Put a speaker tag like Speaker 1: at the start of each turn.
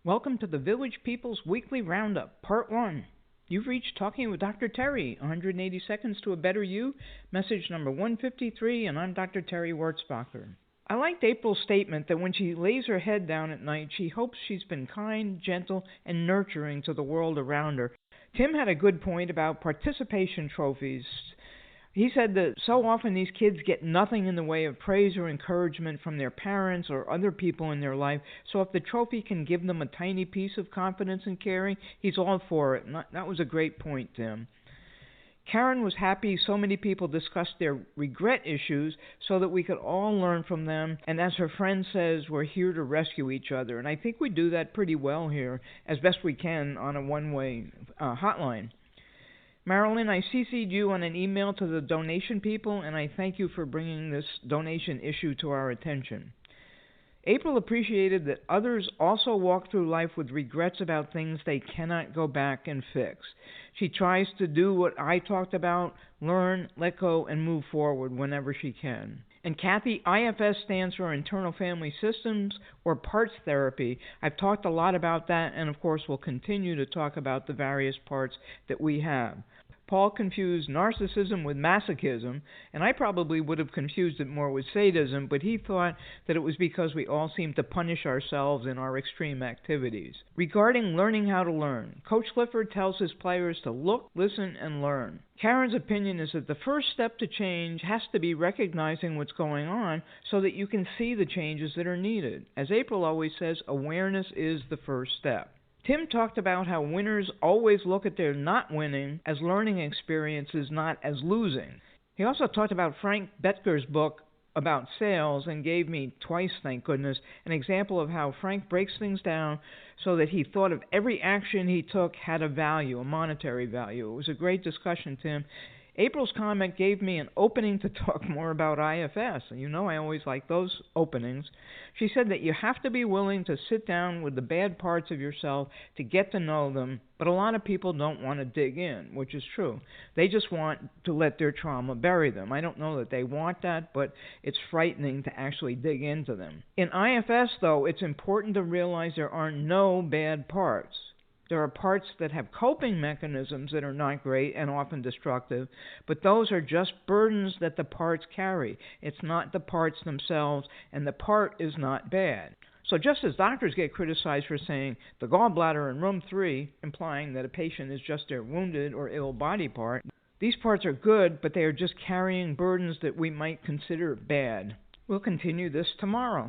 Speaker 1: Welcome to the Village People's Weekly Roundup, Part 1. You've reached Talking with Dr. Terry, 180 Seconds to a Better You, message number 153, and I'm Dr. Terry Wurzbacher. I liked April's statement that when she lays her head down at night, she hopes she's been kind, gentle, and nurturing to the world around her. Tim had a good point about participation trophies. He said that so often these kids get nothing in the way of praise or encouragement from their parents or other people in their life, so if the trophy can give them a tiny piece of confidence and caring, he's all for it. And that was a great point, Tim. Karen was happy so many people discussed their regret issues so that we could all learn from them, and as her friend says, we're here to rescue each other, and I think we do that pretty well here, as best we can on a one-way hotline. Marilyn, I CC'd you on an email to the donation people, and I thank you for bringing this donation issue to our attention. April appreciated that others also walk through life with regrets about things they cannot go back and fix. She tries to do what I talked about, learn, let go, and move forward whenever she can. And Kathy, IFS stands for Internal Family Systems or Parts Therapy. I've talked a lot about that, and of course we'll continue to talk about the various parts that we have. Paul confused narcissism with masochism, and I probably would have confused it more with sadism, but he thought that it was because we all seem to punish ourselves in our extreme activities. Regarding learning how to learn, Coach Clifford tells his players to look, listen, and learn. Karen's opinion is that the first step to change has to be recognizing what's going on so that you can see the changes that are needed. As April always says, awareness is the first step. Tim talked about how winners always look at their not winning as learning experiences, not as losing. He also talked about Frank Betker's book about sales and gave me twice, thank goodness, an example of how Frank breaks things down so that he thought of every action he took had a value, a monetary value. It was a great discussion, Tim. April's comment gave me an opening to talk more about IFS. You know I always like those openings. She said that you have to be willing to sit down with the bad parts of yourself to get to know them, but a lot of people don't want to dig in, which is true. They just want to let their trauma bury them. I don't know that they want that, but it's frightening to actually dig into them. In IFS, though, it's important to realize there are no bad parts. There are parts that have coping mechanisms that are not great and often destructive, but those are just burdens that the parts carry. It's not the parts themselves, and the part is not bad. So just as doctors get criticized for saying the gallbladder in room 3, implying that a patient is just their wounded or ill body part, these parts are good, but they are just carrying burdens that we might consider bad. We'll continue this tomorrow.